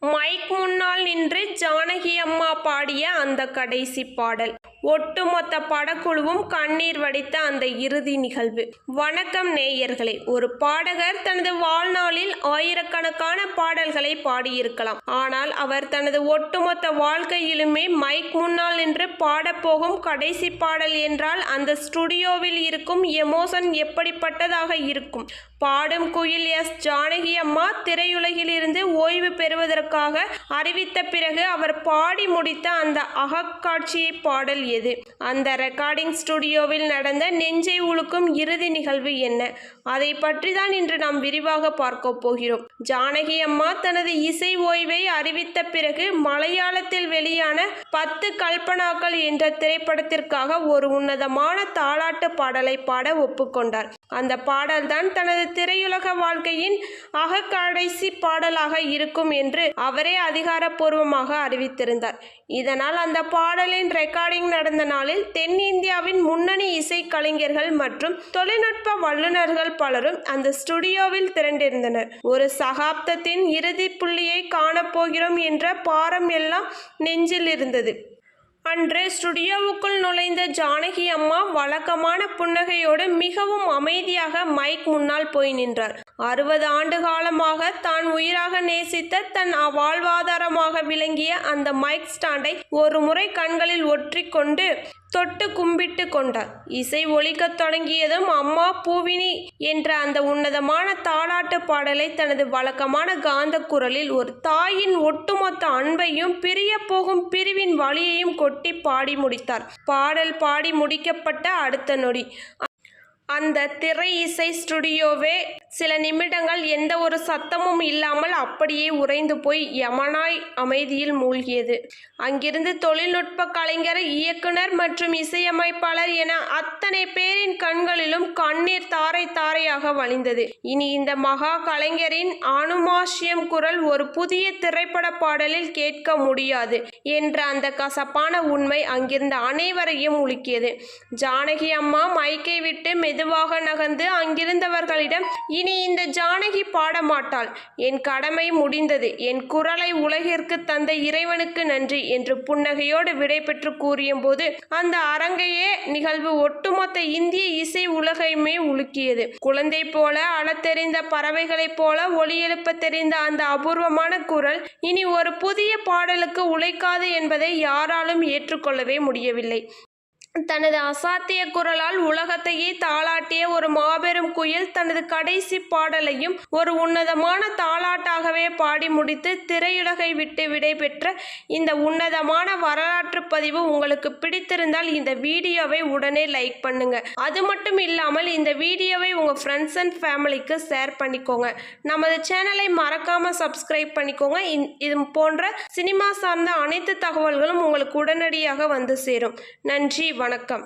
Mic முன்னால் நின்று ஜானகி அம்மா பாடிய அந்த கடைசி பாடல். ஒட்டுமொத்த படக்குழுவும் கண்ணீர் வடித்த அந்த இறுதி நிகழ்வு. வணக்கம் நேயர்களே. ஒரு பாடகர் தனது வாழ்நாளில் ஆயிரக்கணக்கான பாடல்களை பாடியிருக்கலாம். ஆனால் அவர் தனது ஒட்டுமொத்த வாழ்க்கையிலுமே மைக் முன்னால் நின்று பாடப்போகும் கடைசி பாடல் என்றால் அந்த ஸ்டுடியோவில் இருக்கும் எமோஷன் எப்படிப்பட்டதாக இருக்கும். பாடும் குயில் எஸ். ஜானகி அம்மா திரையுலகிலிருந்து ஓய்வு பெறுவதற்காக அறிவித்த பிறகு அவர் பாடி முடித்த அந்த அகக்காட்சியை பாடல் எது? அந்த ரெக்கார்டிங் ஸ்டுடியோவில் நடந்த நெஞ்சை உலுக்கும் இறுதி நிகழ்வு என்ன? அதை பற்றி தான் இன்று நாம் விரிவாக பார்க்க போகிறோம். ஜானகி அம்மா தனது இசை ஓய்வை அறிவித்த பிறகு மலையாளத்தில் வெளியான 10 கல்பனாக்கள் என்ற திரைப்படத்திற்காக ஒரு உன்னதமான தாலாட்டு பாடலை பாட ஒப்புக்கொண்டார். அந்த பாடல்தான் தனது திரையுலக வாழ்க்கையின் கடைசி பாடலாக இருக்கும் என்று அவரே அதிகாரப்பூர்வமாக அறிவித்திருந்தார். இதனால் அந்த பாடலின் ரெக்கார்டிங் நடந்த நாளில் தென்னிந்தியாவின் முன்னணி இசை கலைஞர்கள் மற்றும் தொழில்நுட்ப வல்லுநர்கள் பலரும் அந்த ஸ்டுடியோவில் திரண்டிருந்தனர். ஒரு சகாப்தத்தின் இறுதி புள்ளியை காணப்போகிறோம் என்ற பாரம் எல்லாம் நெஞ்சில் இருந்தது. அன்று ஸ்டுடியோவுக்குள் நுழைந்த ஜானகி அம்மா வழக்கமான புன்னகையோடு மிகவும் அமைதியாக மைக் முன்னால் போய் நின்றார். 60 ஆண்டு காலமாக தான் உயிராக நேசித்த தன் வாழ்வாதாரமாக விளங்கிய அந்த மைக் ஸ்டாண்டை ஒரு முறை கண்களில் ஒற்றிக்கொண்டு தொட்டு கும்பிட்டு கொண்டார். இசை ஒலிக்கத் தொடங்கியதும் அம்மா பூவினி என்ற அந்த உன்னதமான தாலாட்டு பாடலை தனது வழக்கமான காந்த குரலில் ஒரு தாயின் ஒட்டுமொத்த அன்பையும் பிரிய போகும் பிரிவின் வலியையும் கொட்டி பாடி முடித்தார். பாடல் பாடி முடிக்கப்பட்ட அடுத்த நொடி அந்த திரை இசை ஸ்டுடியோவே சில நிமிடங்கள் எந்த ஒரு சத்தமும் இல்லாமல் அப்படியே உறைந்து போய் யமனாய் அமைதியில் மூழ்கியது. அங்கிருந்து தொழில்நுட்ப கலைஞர், இயக்குனர் மற்றும் இசையமைப்பாளர் என அத்தனை பேரின் கண்களிலும் கண்ணீர் தாரை தாரையாக வழிந்தது. இனி இந்த மகா கலைஞரின் அனுமாஷ்யம் குரல் ஒரு புதிய திரைப்பட பாடலில் கேட்க முடியாது என்ற அந்த கசப்பான உண்மை அங்கிருந்த அனைவரையும் உலுக்கியது. ஜானகி அம்மா மைக்கை விட்டு மெதுவாக நகர்ந்து அங்கிருந்தவர்களிடம், இனி இந்த ஜானகி பாடமாட்டாள். என் கடமை முடிந்தது. என் குரலை உலகிற்கு தந்த இறைவனுக்கு நன்றி என்று புன்னகையோடு விடைபெற்று கூறியபோது அந்த அரங்கையே நிகழ்வு ஒட்டுமொத்த இந்திய இசை உலகையுமே உலுக்கியது. குழந்தை போல அழத்தெறிந்த பறவைகளைப் போல ஒலி எழுப்ப தெரிந்த அந்த அபூர்வமான குரல் இனி ஒரு புதிய பாடலுக்கு உழைக்காது என்பதை யாராலும் ஏற்றுக்கொள்ளவே முடியவில்லை. தனது அசாத்திய குரலால் உலகத்தையே தாளாட்டிய ஒரு மாபெரும் குயில் தனது கடைசி பாடலையும் ஒரு உன்னதமான தாலாட்டாகவே பாடி முடித்து திரையுலகை விட்டு விடைபெற்ற இந்த உன்னதமான வரலாற்று பதிவு உங்களுக்கு பிடித்திருந்தால் இந்த வீடியோவை உடனே லைக் பண்ணுங்க. அது மட்டும் இல்லாமல் இந்த வீடியோவை உங்க ஃப்ரெண்ட்ஸ் அண்ட் ஃபேமிலிக்கு ஷேர் பண்ணிக்கோங்க. நமது சேனலை மறக்காம சப்ஸ்கிரைப் பண்ணிக்கோங்க. இது போன்ற சினிமா சார்ந்த அனைத்து தகவல்களும் உங்களுக்கு உடனடியாக வந்து சேரும். நன்றி, வணக்கம்.